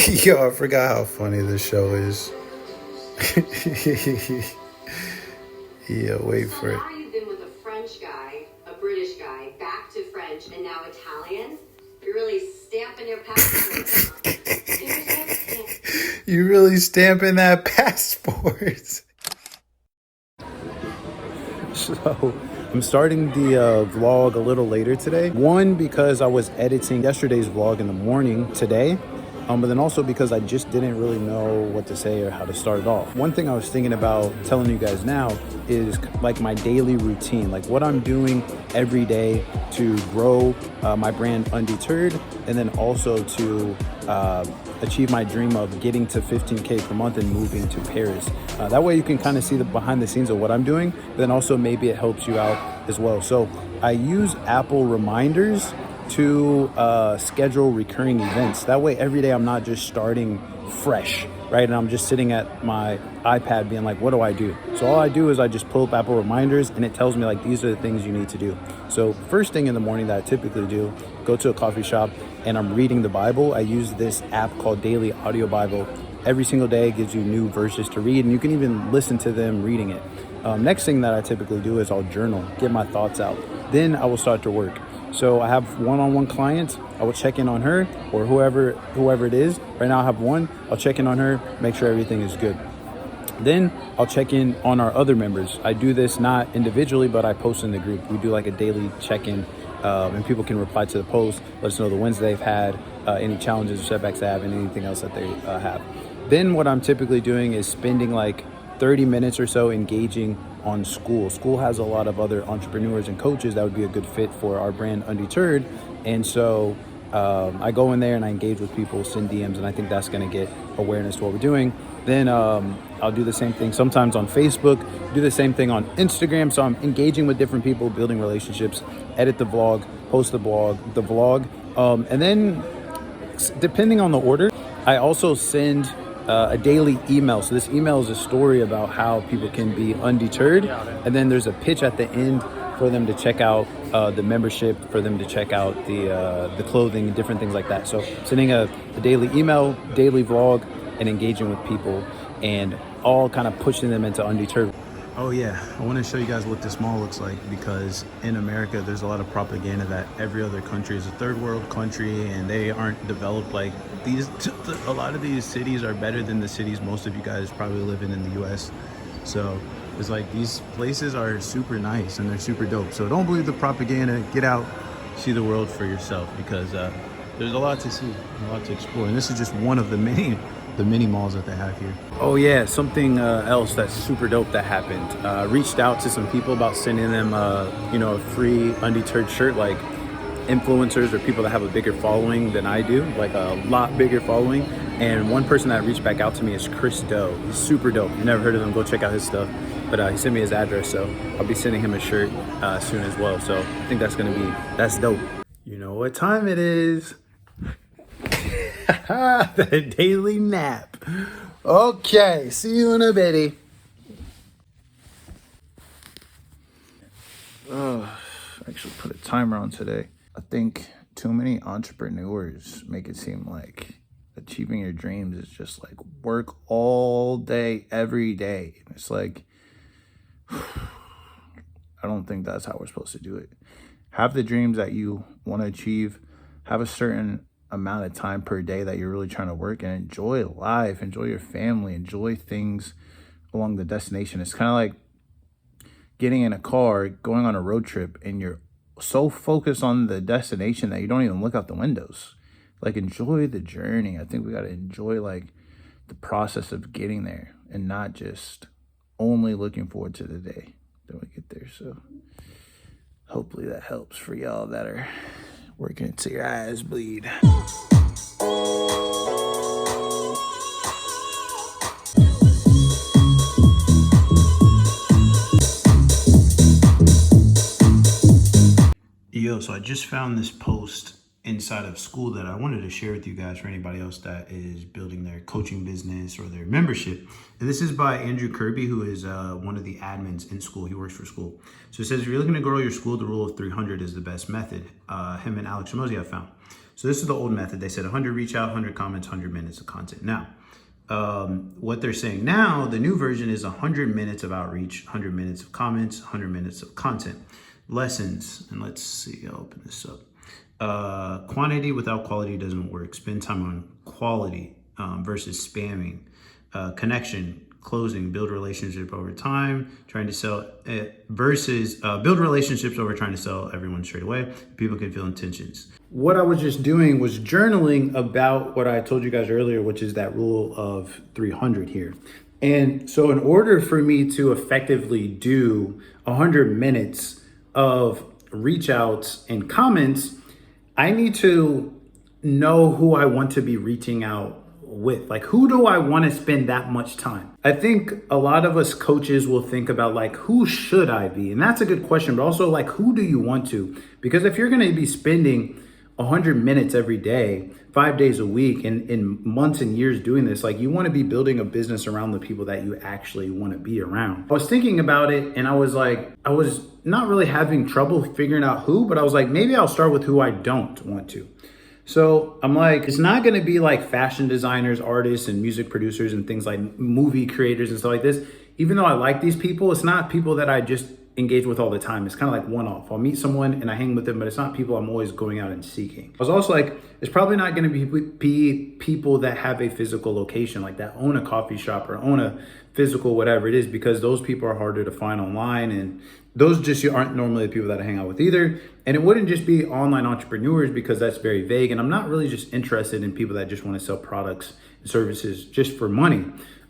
Yo, I forgot how funny this show is. Yeah, wait So for it. now you've been with a French guy, a British guy, back to French, and now Italian. You're really stamping your passport. You really stamping that passport. So I'm starting the vlog a little later today. One, because I was editing yesterday's vlog in the morning today. But then also because I just didn't really know what to say or how to start it off. One thing I was thinking about telling you guys now is like my daily routine, like what I'm doing every day to grow my brand Undeterred, and then also to achieve my dream of getting to 15K per month and moving to Paris. That way you can kind of see the behind the scenes of what I'm doing, but then also maybe it helps you out as well. So I use Apple reminders to schedule recurring events. That way every day I'm not just starting fresh, right? And I'm just sitting at my iPad being like, what do I do? So all I do is I just pull up Apple reminders and it tells me like, these are the things you need to do. So first thing in the morning that I typically do, go to a coffee shop and I'm reading the Bible. I use this app called Daily Audio Bible. Every single day it gives you new verses to read and you can even listen to them reading it. Next thing that I typically do is I'll journal, get my thoughts out. Then I will start to work. So I have one-on-one clients. I will check in on her or whoever it is. Right now I have one. I'll check in on her, make sure everything is good. Then I'll check in on our other members. I do this not individually, but I post in the group. We do like a daily check-in and people can reply to the post, let us know the wins they've had, any challenges or setbacks they have, and anything else that they have. Then what I'm typically doing is spending like 30 minutes or so engaging on school. School has a lot of other entrepreneurs and coaches that would be a good fit for our brand Undeterred. And so I go in there and I engage with people, send DMs, and I think that's going to get awareness to what we're doing. Then I'll do the same thing sometimes on Facebook, do the same thing on Instagram. So I'm engaging with different people, building relationships, edit the vlog, post the vlog. And then depending on the order, I also send a daily email. So this email is a story about how people can be undeterred. And then there's a pitch at the end for them to check out the membership, for them to check out the clothing and different things like that. So sending a daily email, daily vlog, and engaging with people and all kind of pushing them into Undeterred. Oh yeah, I want to show you guys what this mall looks like, because in America there's a lot of propaganda that every other country is a third world country and they aren't developed like these. A lot of these cities are better than the cities most of you guys probably live in the US. So it's like these places are super nice and they're super dope. So don't believe the propaganda, get out, see the world for yourself, because there's a lot to see, a lot to explore. And this is just one of the many malls that they have here. Oh yeah, something else that's super dope that happened. Reached out to some people about sending them a free Undeterred shirt, like influencers or people that have a bigger following than I do, like a lot bigger following. And one person that reached back out to me is Chris Doe. He's super dope. If you've never heard of him, go check out his stuff. But he sent me his address, so I'll be sending him a shirt soon as well. So I think that's dope. You know what time it is. The daily nap. Okay, see you in a bitty. Actually put a timer on today. I think too many entrepreneurs make it seem like achieving your dreams is just like work all day, every day. It's like, I don't think that's how we're supposed to do it. Have the dreams that you want to achieve. Have a certain amount of time per day that you're really trying to work, and enjoy life, enjoy your family, enjoy things along the destination. It's kind of like getting in a car, going on a road trip, and you're so focused on the destination that you don't even look out the windows. Like, enjoy the journey. I think we got to enjoy like the process of getting there and not just only looking forward to the day that we get there. So hopefully that helps for y'all that are working until your eyes bleed. Yo, so I just found this post inside of school that I wanted to share with you guys for anybody else that is building their coaching business or their membership. And this is by Andrew Kirby, who is one of the admins in school. He works for school. So it says, if you're looking to grow your school, the rule of 300 is the best method. Him and Alex Ramosi have found. So this is the old method. They said 100 reach out, 100 comments, 100 minutes of content. Now, what they're saying now, the new version is 100 minutes of outreach, 100 minutes of comments, 100 minutes of content. Lessons, and let's see, I'll open this up. Quantity without quality doesn't work. Spend time on quality versus spamming. Connection, closing, build relationship over time, trying to sell versus build relationships over trying to sell everyone straight away. People can feel intentions. What I was just doing was journaling about what I told you guys earlier, which is that rule of 300 here. And so in order for me to effectively do 100 minutes of reach outs and comments, I need to know who I want to be reaching out with. Like, who do I want to spend that much time? I think a lot of us coaches will think about like, who should I be? And that's a good question, but also like, who do you want to? Because if you're going to be spending 100 minutes every day, 5 days a week, and in months and years doing this, like, you want to be building a business around the people that you actually want to be around. I was thinking about it and I was not really having trouble figuring out who, but I was like, maybe I'll start with who I don't want to. So I'm like, it's not going to be like fashion designers, artists, and music producers and things like movie creators and stuff like this. Even though I like these people, it's not people that I just engage with all the time. It's kind of like one-off. I'll meet someone and I hang with them, but it's not people I'm always going out and seeking. I was also like, it's probably not going to be people that have a physical location, like that own a coffee shop or own a physical whatever it is, because those people are harder to find online, and those just aren't normally the people that I hang out with either. And it wouldn't just be online entrepreneurs, because that's very vague, and I'm not really just interested in people that just want to sell products and services just for money.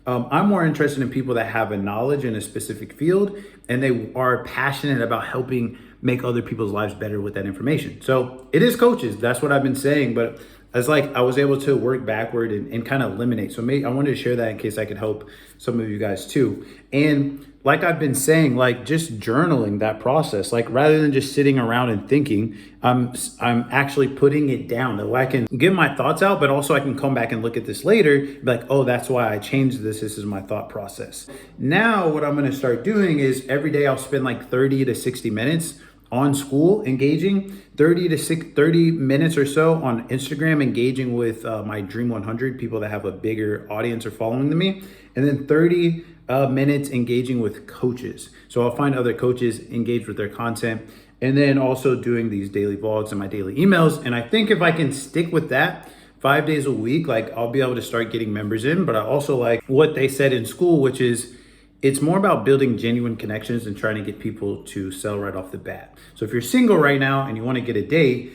I'm more interested in people that have a knowledge in a specific field and they are passionate about helping make other people's lives better with that information. So it is coaches. That's what I've been saying. But as I was able to work backward and kind of eliminate. So I wanted to share that in case I could help some of you guys too. And like I've been saying, like, just journaling that process, like, rather than just sitting around and thinking, I'm actually putting it down so I can get my thoughts out, but also I can come back and look at this later, be like, oh, that's why I changed this. This is my thought process. Now, what I'm going to start doing is every day I'll spend like 30 to 60 minutes on school engaging, 30 minutes or so on Instagram engaging with my Dream 100 people that have a bigger audience or following than me, and then 30 minutes engaging with coaches. So I'll find other coaches, engage with their content, and then also doing these daily vlogs and my daily emails. And I think if I can stick with that 5 days a week, like, I'll be able to start getting members in. But I also like what they said in school, which is it's more about building genuine connections and trying to get people to sell right off the bat. So if you're single right now and you want to get a date,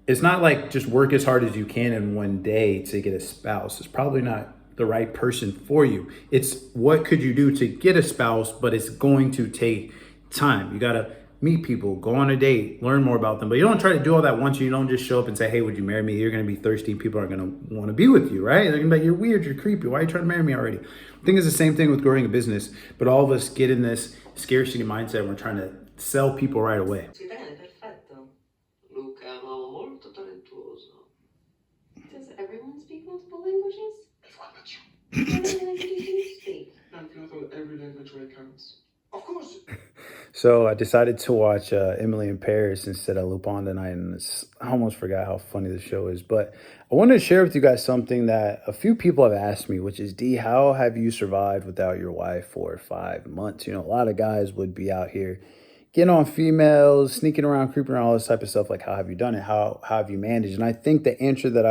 it's not like just work as hard as you can in one day to get a spouse. It's probably not the right person for you. It's what could you do to get a spouse, but it's going to take time. You got to meet people, go on a date, learn more about them. But you don't try to do all that once. You don't just show up and say, hey, would you marry me? You're going to be thirsty. People aren't going to want to be with you, right? They're going to be like, you're weird, you're creepy. Why are you trying to marry me already? I think it's the same thing with growing a business, but all of us get in this scarcity mindset. We're trying to sell people right away. Perfetto. Luca è un uomo molto talentuoso. Does everyone speak multiple languages? What languages do you speak? I feel like every language where it counts. Of course. So I decided to watch Emily in Paris instead of Lupin tonight, and I almost forgot how funny the show is. But I wanted to share with you guys something that a few people have asked me, which is, D, how have you survived without your wife for 5 months? You know, a lot of guys would be out here getting on females, sneaking around, creeping around, all this type of stuff. Like, how have you done it? How have you managed? And I think the answer that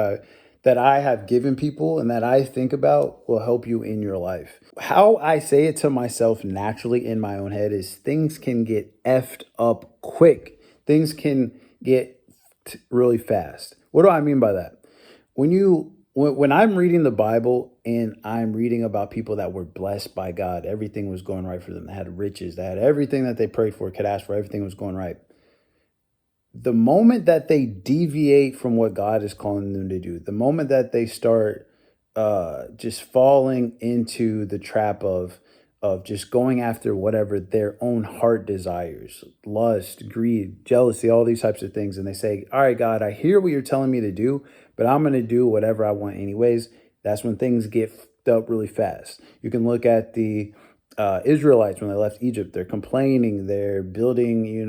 I have given people and that I think about will help you in your life. How I say it to myself naturally in my own head is things can get effed up quick. Things can get really fast. What do I mean by that? When I'm reading the Bible and I'm reading about people that were blessed by God, everything was going right for them. They had riches, they had everything that they prayed for, could ask for, everything was going right. The moment that they deviate from what God is calling them to do, the moment that they start just falling into the trap of just going after whatever their own heart desires, lust, greed, jealousy, all these types of things, and they say, all right, God, I hear what you're telling me to do, but I'm going to do whatever I want anyways, that's when things get fucked up really fast. You can look at the Israelites when they left Egypt. They're complaining, they're building,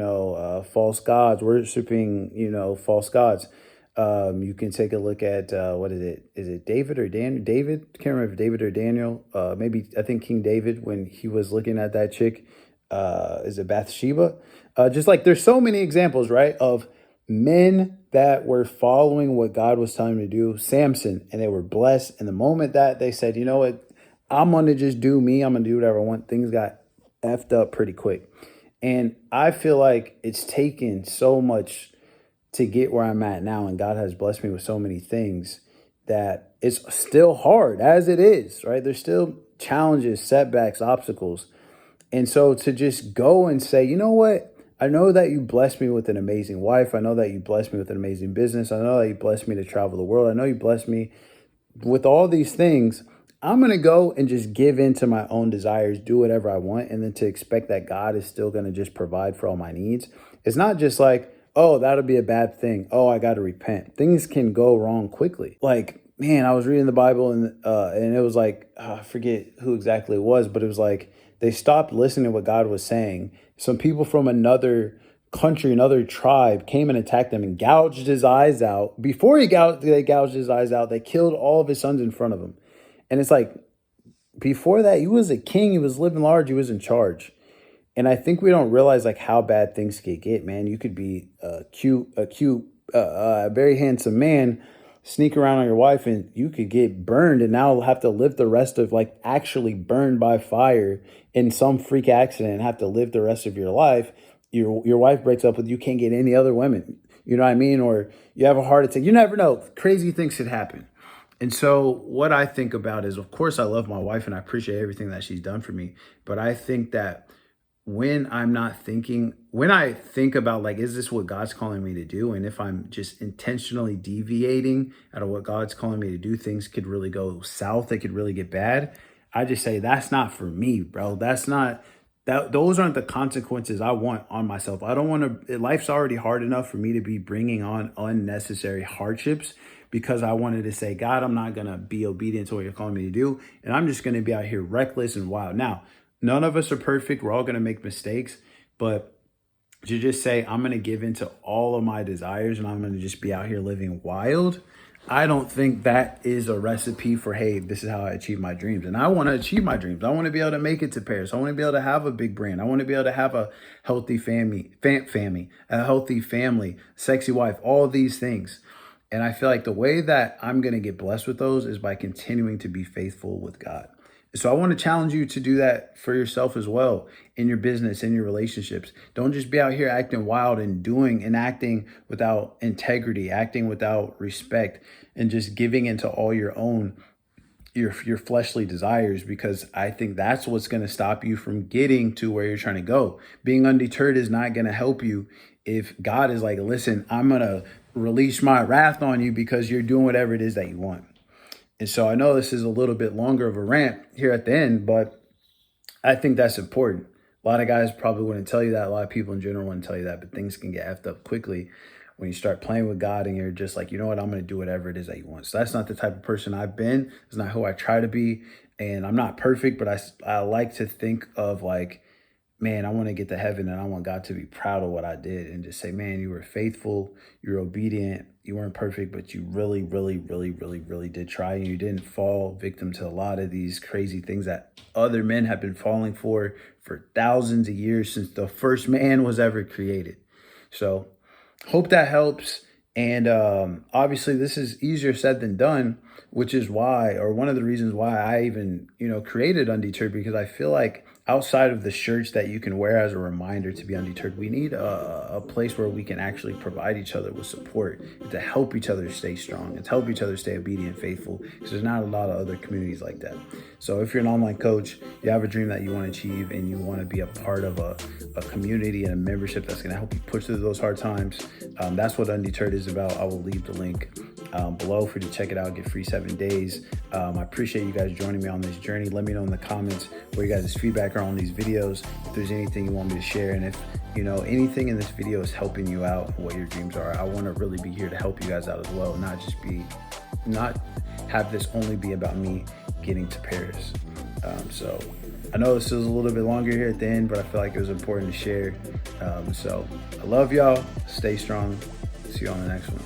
false gods, worshiping, false gods. You can take a look at what is it? Is it David or Daniel? David? Can't remember if David or Daniel. Maybe I think King David when he was looking at that chick. Is it Bathsheba? Just like there's so many examples, right, of men that were following what God was telling them to do. Samson, and they were blessed. And the moment that they said, you know what, I'm gonna just do me. I'm gonna do whatever I want. Things got effed up pretty quick. And I feel like it's taken so much to get where I'm at now, and God has blessed me with so many things that it's still hard as it is, right? There's still challenges, setbacks, obstacles. And so to just go and say, you know what? I know that you blessed me with an amazing wife. I know that you blessed me with an amazing business. I know that you blessed me to travel the world. I know you blessed me with all these things. I'm going to go and just give in to my own desires, do whatever I want, and then to expect that God is still going to just provide for all my needs. It's not just like, oh, that'll be a bad thing. Oh, I got to repent. Things can go wrong quickly. Like, man, I was reading the Bible and it was like, I forget who exactly it was, but it was like they stopped listening to what God was saying. Some people from another country, another tribe came and attacked him and gouged his eyes out. Before they gouged his eyes out, they killed all of his sons in front of him. And it's like, before that, he was a king. He was living large. He was in charge. And I think we don't realize like how bad things could get, man. You could be a very handsome man, sneak around on your wife, and you could get burned and now have to live the rest of like actually burned by fire in some freak accident and have to live the rest of your life. Your wife breaks up with you, can't get any other women. You know what I mean? Or you have a heart attack. You never know. Crazy things could happen. And so what I think about is, of course, I love my wife and I appreciate everything that she's done for me. But I think that when I think about like, is this what God's calling me to do? And if I'm just intentionally deviating out of what God's calling me to do, things could really go south. They could really get bad. I just say, that's not for me, bro. Those aren't the consequences I want on myself. I don't want to, life's already hard enough for me to be bringing on unnecessary hardships because I wanted to say, God, I'm not going to be obedient to what you're calling me to do. And I'm just going to be out here reckless and wild. Now, none of us are perfect. We're all going to make mistakes, but to just say, I'm going to give into all of my desires and I'm going to just be out here living wild, I don't think that is a recipe for, hey, this is how I achieve my dreams. And I want to achieve my dreams. I want to be able to make it to Paris. I want to be able to have a big brand. I want to be able to have a healthy family, sexy wife, all of these things. And I feel like the way that I'm going to get blessed with those is by continuing to be faithful with God. So I want to challenge you to do that for yourself as well in your business, in your relationships. Don't just be out here acting wild and doing and acting without integrity, acting without respect, and just giving into all your fleshly desires, because I think that's what's going to stop you from getting to where you're trying to go. Being undeterred is not going to help you if God is like, listen, I'm going to release my wrath on you because you're doing whatever it is that you want. And so I know this is a little bit longer of a rant here at the end, but I think that's important. A lot of guys probably wouldn't tell you that. A lot of people in general wouldn't tell you that, but things can get effed up quickly when you start playing with God and you're just like, you know what, I'm going to do whatever it is that you want. So that's not the type of person I've been. It's not who I try to be. And I'm not perfect, but I like to think of like, man, I want to get to heaven and I want God to be proud of what I did and just say, man, you were faithful, you were obedient, you weren't perfect, but you really, really, really, really, really did try. And you didn't fall victim to a lot of these crazy things that other men have been falling for thousands of years since the first man was ever created. So hope that helps. And obviously this is easier said than done, which is why, or one of the reasons why I even, created Undeterred, because I feel like outside of the shirts that you can wear as a reminder to be undeterred, we need a place where we can actually provide each other with support and to help each other stay strong and to help each other stay obedient and faithful, because there's not a lot of other communities like that. So if you're an online coach, you have a dream that you want to achieve and you want to be a part of a community and a membership that's going to help you push through those hard times, that's what Undeterred is about. I will leave the link below for you to check it out, get free 7 days. I appreciate you guys joining me on this journey. Let me know in the comments where you guys' feedback are on these videos, if there's anything you want me to share, and if anything in this video is helping you out, what your dreams are. I want to really be here to help you guys out as well, not have this only be about me getting to Paris. So I know this is a little bit longer here at the end, but I feel like it was important to share. So I love y'all. Stay strong. See you on the next one.